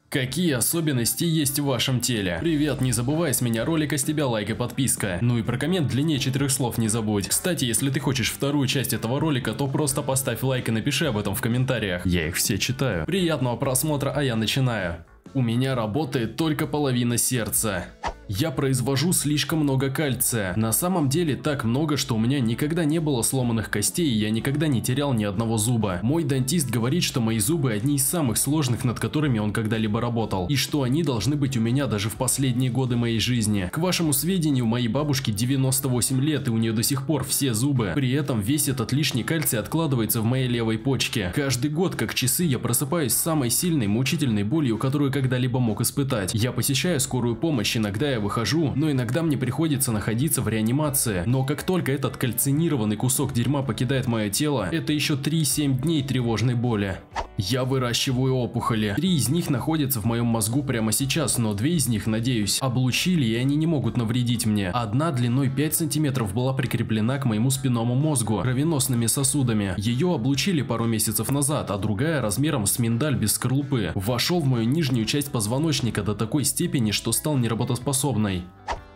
Какие особенности есть в вашем теле? Привет, не забывай с меня ролика, с тебя лайк и подписка. Ну и про коммент длиннее 4 слов не забудь. Кстати, если ты хочешь вторую часть этого ролика, то просто поставь лайк и напиши об этом в комментариях. Я их все читаю. Приятного просмотра, а я начинаю. У меня работает только половина сердца. Я произвожу слишком много кальция. На самом деле так много, что у меня никогда не было сломанных костей, и я никогда не терял ни одного зуба. Мой дантист говорит, что мои зубы одни из самых сложных, над которыми он когда-либо работал, и что они должны быть у меня даже в последние годы моей жизни. К вашему сведению, моей бабушке 98 лет, и у нее до сих пор все зубы. При этом весь этот лишний кальций откладывается в моей левой почке. Каждый год, как часы, я просыпаюсь с самой сильной, мучительной болью, которую когда-либо мог испытать. Я посещаю скорую помощь, иногда я выхожу, но иногда мне приходится находиться в реанимации. Но как только этот кальцинированный кусок дерьма покидает мое тело, это еще 3-7 дней тревожной боли. Я выращиваю опухоли. 3 из них находятся в моем мозгу прямо сейчас, но 2 из них, надеюсь, облучили, и они не могут навредить мне. Одна длиной 5 сантиметров была прикреплена к моему спинному мозгу кровеносными сосудами. Ее облучили пару месяцев назад, а другая размером с миндаль без скорлупы вошел в мою нижнюю часть позвоночника до такой степени, что стал неработоспособной.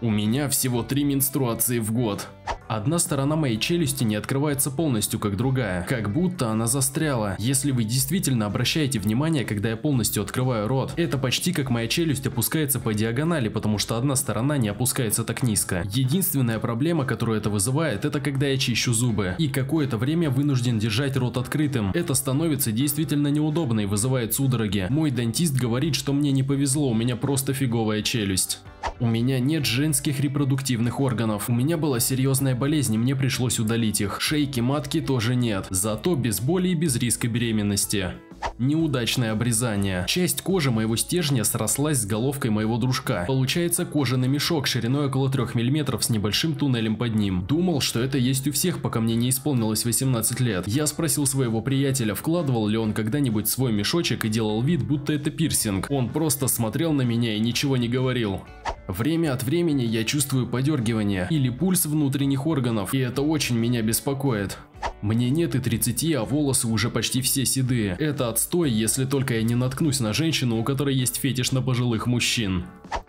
У меня всего 3 менструации в год. Одна сторона моей челюсти не открывается полностью, как другая, как будто она застряла. Если вы действительно обращаете внимание, когда я полностью открываю рот, это почти как моя челюсть опускается по диагонали, потому что одна сторона не опускается так низко. Единственная проблема, которую это вызывает, это когда я чищу зубы, и какое-то время вынужден держать рот открытым. Это становится действительно неудобно и вызывает судороги. Мой дантист говорит, что мне не повезло, у меня просто фиговая челюсть. У меня нет женских репродуктивных органов. У меня была серьезная болезнь, и мне пришлось удалить их. Шейки матки тоже нет, зато без боли и без риска беременности. Неудачное обрезание. Часть кожи моего стержня срослась с головкой моего дружка. Получается кожаный мешок шириной около 3 мм с небольшим туннелем под ним. Думал, что это есть у всех, пока мне не исполнилось 18 лет. Я спросил своего приятеля, вкладывал ли он когда-нибудь свой мешочек, и делал вид, будто это пирсинг. Он просто смотрел на меня и ничего не говорил. Время от времени я чувствую подергивание или пульс внутренних органов, и это очень меня беспокоит. Мне нет и 30, а волосы уже почти все седые. Это отстой, если только я не наткнусь на женщину, у которой есть фетиш на пожилых мужчин.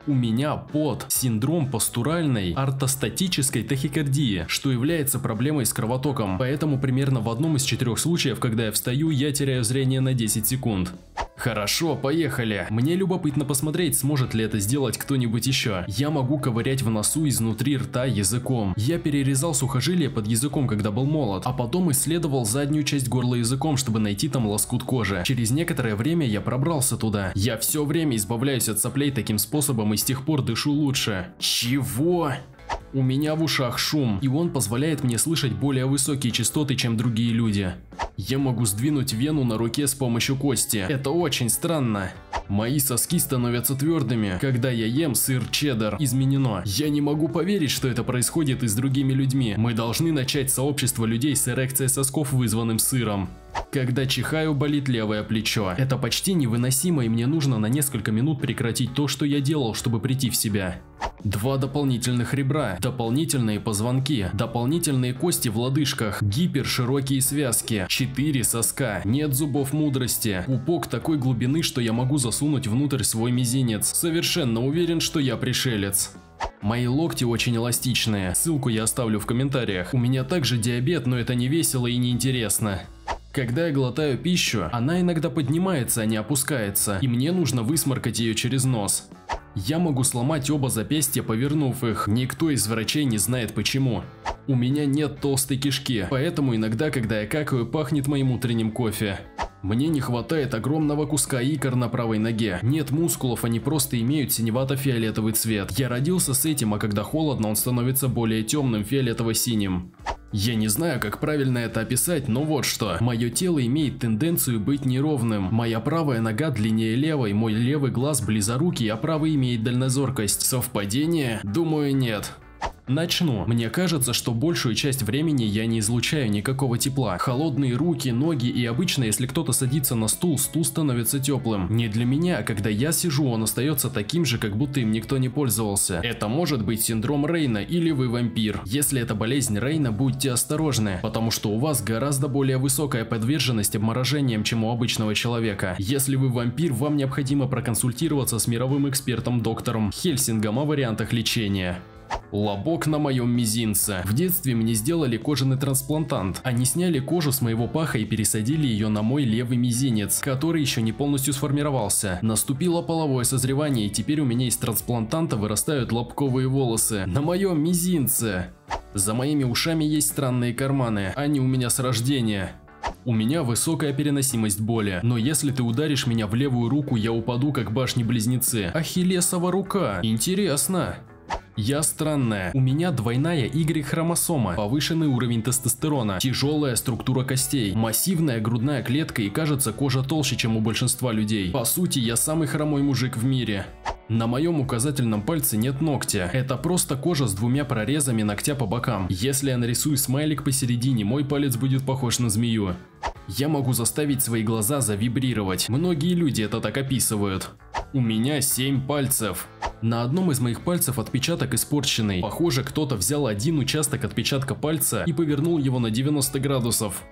У меня ПОТ – синдром постуральной ортостатической тахикардии, что является проблемой с кровотоком, поэтому примерно в одном из 4 случаев, когда я встаю, я теряю зрение на 10 секунд. Хорошо, поехали. Мне любопытно посмотреть, сможет ли это сделать кто-нибудь еще. Я могу ковырять в носу изнутри рта языком. Я перерезал сухожилие под языком, когда был молод, а потом исследовал заднюю часть горла языком, чтобы найти там лоскут кожи. Через некоторое время я пробрался туда. Я все время избавляюсь от соплей таким способом и с тех пор дышу лучше. Чего? У меня в ушах шум, и он позволяет мне слышать более высокие частоты, чем другие люди. Я могу сдвинуть вену на руке с помощью кости. Это очень странно. Мои соски становятся твердыми, когда я ем сыр чеддер. Изменено. Я не могу поверить, что это происходит и с другими людьми. Мы должны начать сообщество людей с эрекцией сосков, вызванным сыром. Когда чихаю, болит левое плечо. Это почти невыносимо, и мне нужно на несколько минут прекратить то, что я делал, чтобы прийти в себя. 2 дополнительных ребра, дополнительные позвонки, дополнительные кости в лодыжках, гиперширокие связки, 4 соска, нет зубов мудрости, пупок такой глубины, что я могу засунуть внутрь свой мизинец. Совершенно уверен, что я пришелец. Мои локти очень эластичные, ссылку я оставлю в комментариях. У меня также диабет, но это не весело и не интересно. Когда я глотаю пищу, она иногда поднимается, а не опускается, и мне нужно высморкать ее через нос. Я могу сломать оба запястья, повернув их. Никто из врачей не знает почему. У меня нет толстой кишки, поэтому иногда, когда я какаю, пахнет моим утренним кофе. Мне не хватает огромного куска икр на правой ноге. Нет мускулов, они просто имеют синевато-фиолетовый цвет. Я родился с этим, а когда холодно, он становится более темным, фиолетово-синим. Я не знаю, как правильно это описать, но вот что. Мое тело имеет тенденцию быть неровным. Моя правая нога длиннее левой, мой левый глаз близорукий, а правый имеет дальнозоркость. Совпадение? Думаю, нет. Начну. Мне кажется, что большую часть времени я не излучаю никакого тепла. Холодные руки, ноги, и обычно, если кто-то садится на стул, стул становится теплым. Не для меня, а когда я сижу, он остается таким же, как будто им никто не пользовался. Это может быть синдром Рейна или вы вампир. Если это болезнь Рейна, будьте осторожны, потому что у вас гораздо более высокая подверженность обморожениям, чем у обычного человека. Если вы вампир, вам необходимо проконсультироваться с мировым экспертом-доктором Хельсингом о вариантах лечения. Лобок на моем мизинце. В детстве мне сделали кожаный трансплантант. Они сняли кожу с моего паха и пересадили ее на мой левый мизинец, который еще не полностью сформировался. Наступило половое созревание, и теперь у меня из трансплантанта вырастают лобковые волосы. На моем мизинце. За моими ушами есть странные карманы. Они у меня с рождения. У меня высокая переносимость боли, но если ты ударишь меня в левую руку, я упаду как башни-близнецы. Ахиллесова рука. Интересно. Я странная. У меня двойная Y-хромосома, повышенный уровень тестостерона, тяжелая структура костей, массивная грудная клетка и кажется кожа толще, чем у большинства людей. По сути, я самый хромой мужик в мире. На моем указательном пальце нет ногтя. Это просто кожа с двумя прорезами ногтя по бокам. Если я нарисую смайлик посередине, мой палец будет похож на змею. Я могу заставить свои глаза завибрировать. Многие люди это так описывают. У меня 7 пальцев. На одном из моих пальцев отпечаток испорченный. Похоже, кто-то взял один участок отпечатка пальца и повернул его на 90 градусов.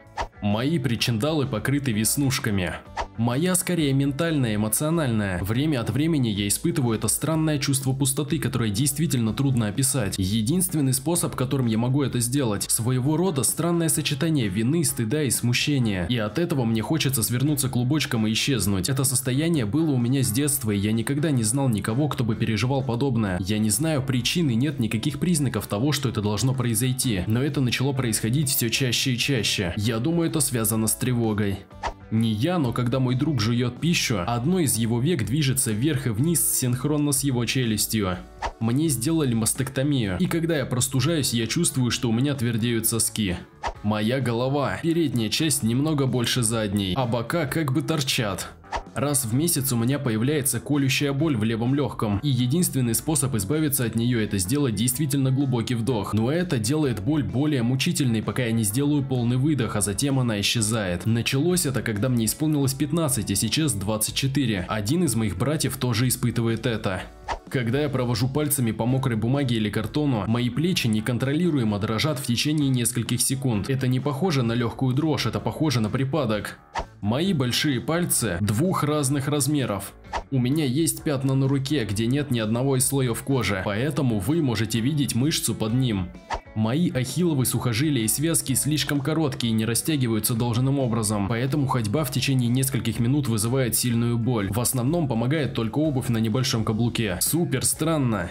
Мои причиндалы покрыты веснушками. Моя скорее ментальная, эмоциональная. Время от времени я испытываю это странное чувство пустоты, которое действительно трудно описать. Единственный способ, которым я могу это сделать, своего рода странное сочетание вины, стыда и смущения. И от этого мне хочется свернуться клубочком и исчезнуть. Это состояние было у меня с детства, и я никогда не знал никого, кто бы переживал подобное. Я не знаю причин и нет никаких признаков того, что это должно произойти. Но это начало происходить все чаще и чаще. Я думаю, это связано с тревогой. Не я, но когда мой друг жует пищу, одно из его век движется вверх и вниз синхронно с его челюстью. Мне сделали мастектомию, и когда я простужаюсь, я чувствую, что у меня твердеют соски. Моя голова, передняя часть немного больше задней, а бока как бы торчат. Раз в месяц у меня появляется колющая боль в левом легком, и единственный способ избавиться от нее – это сделать действительно глубокий вдох. Но это делает боль более мучительной, пока я не сделаю полный выдох, а затем она исчезает. Началось это, когда мне исполнилось 15, а сейчас 24. Один из моих братьев тоже испытывает это. Когда я провожу пальцами по мокрой бумаге или картону, мои плечи неконтролируемо дрожат в течение нескольких секунд. Это не похоже на легкую дрожь, это похоже на припадок. Мои большие пальцы двух разных размеров. У меня есть пятна на руке, где нет ни одного из слоев кожи, поэтому вы можете видеть мышцу под ним. Мои ахилловые сухожилия и связки слишком короткие и не растягиваются должным образом, поэтому ходьба в течение нескольких минут вызывает сильную боль. В основном помогает только обувь на небольшом каблуке. Супер странно.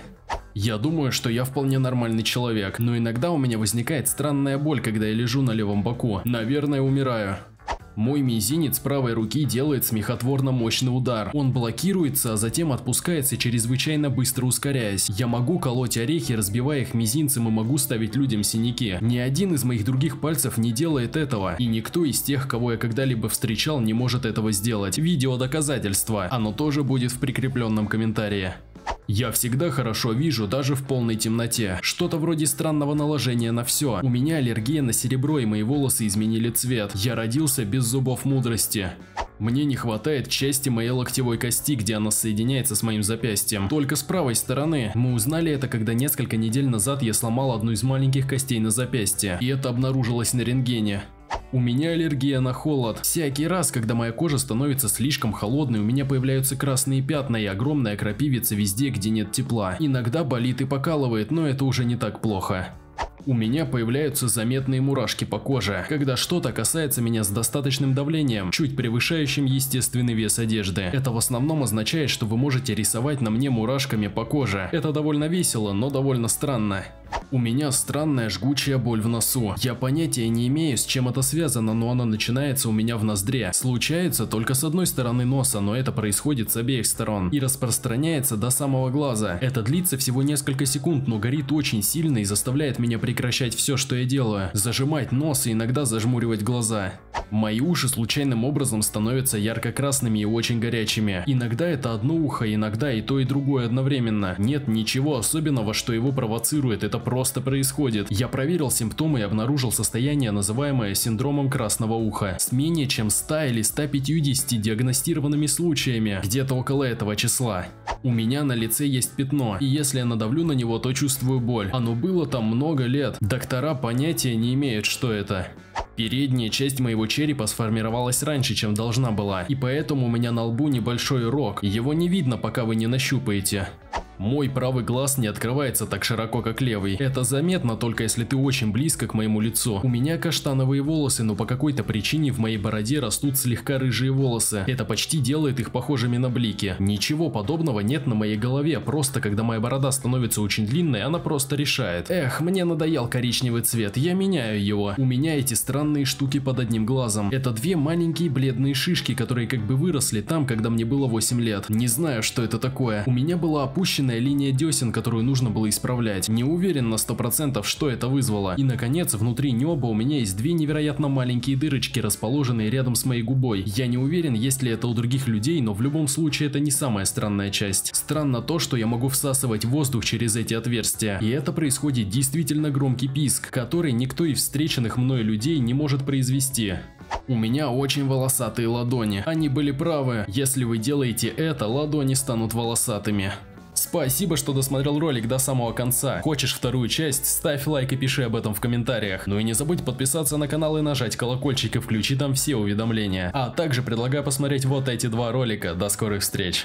Я думаю, что я вполне нормальный человек, но иногда у меня возникает странная боль, когда я лежу на левом боку. Наверное, умираю. Мой мизинец правой руки делает смехотворно мощный удар. Он блокируется, а затем отпускается, чрезвычайно быстро ускоряясь. Я могу колоть орехи, разбивая их мизинцем, и могу ставить людям синяки. Ни один из моих других пальцев не делает этого, и никто из тех, кого я когда-либо встречал, не может этого сделать. Видео доказательство. Оно тоже будет в прикрепленном комментарии. Я всегда хорошо вижу, даже в полной темноте. Что-то вроде странного наложения на все. У меня аллергия на серебро, и мои волосы изменили цвет. Я родился без зубов мудрости. Мне не хватает части моей локтевой кости, где она соединяется с моим запястьем. Только с правой стороны. Мы узнали это, когда несколько недель назад я сломал одну из маленьких костей на запястье. И это обнаружилось на рентгене. У меня аллергия на холод. Всякий раз, когда моя кожа становится слишком холодной, у меня появляются красные пятна и огромная крапивица везде, где нет тепла. Иногда болит и покалывает, но это уже не так плохо. У меня появляются заметные мурашки по коже, когда что-то касается меня с достаточным давлением, чуть превышающим естественный вес одежды. Это в основном означает, что вы можете рисовать на мне мурашками по коже. Это довольно весело, но довольно странно. У меня странная жгучая боль в носу. Я понятия не имею, с чем это связано, но она начинается у меня в ноздре. Случается только с одной стороны носа, но это происходит с обеих сторон. И распространяется до самого глаза. Это длится всего несколько секунд, но горит очень сильно и заставляет меня прекращать все, что я делаю. Зажимать нос и иногда зажмуривать глаза. Мои уши случайным образом становятся ярко-красными и очень горячими. Иногда это одно ухо, иногда и то, и другое одновременно. Нет ничего особенного, что его провоцирует, это просто просто происходит? Я проверил симптомы и обнаружил состояние, называемое синдромом красного уха, с менее чем 100 или 150 диагностированными случаями, где-то около этого числа. У меня на лице есть пятно, и если я надавлю на него, то чувствую боль. Оно было там много лет. Доктора понятия не имеют, что это. Передняя часть моего черепа сформировалась раньше, чем должна была, и поэтому у меня на лбу небольшой рог. Его не видно, пока вы не нащупаете. Мой правый глаз не открывается так широко, как левый. Это заметно только если ты очень близко к моему лицу. У меня каштановые волосы, но по какой-то причине в моей бороде растут слегка рыжие волосы. Это почти делает их похожими на блики. Ничего подобного нет на моей голове, просто когда моя борода становится очень длинной, она просто решает. Эх, мне надоел коричневый цвет, я меняю его. У меня эти странные штуки под одним глазом. Это две маленькие бледные шишки, которые как бы выросли там, когда мне было 8 лет. Не знаю, что это такое. У меня была опущена линия десен, которую нужно было исправлять. Не уверен на 100%, что это вызвало. И наконец, внутри неба у меня есть две невероятно маленькие дырочки, расположенные рядом с моей губой. Я не уверен, есть ли это у других людей, но в любом случае это не самая странная часть. Странно то, что я могу всасывать воздух через эти отверстия. И это происходит действительно громкий писк, который никто из встреченных мной людей не может произвести. У меня очень волосатые ладони. Они были правы. Если вы делаете это, ладони станут волосатыми. Спасибо, что досмотрел ролик до самого конца. Хочешь вторую часть? Ставь лайк и пиши об этом в комментариях. Ну и не забудь подписаться на канал и нажать колокольчик и включи там все уведомления. А также предлагаю посмотреть вот эти два ролика. До скорых встреч!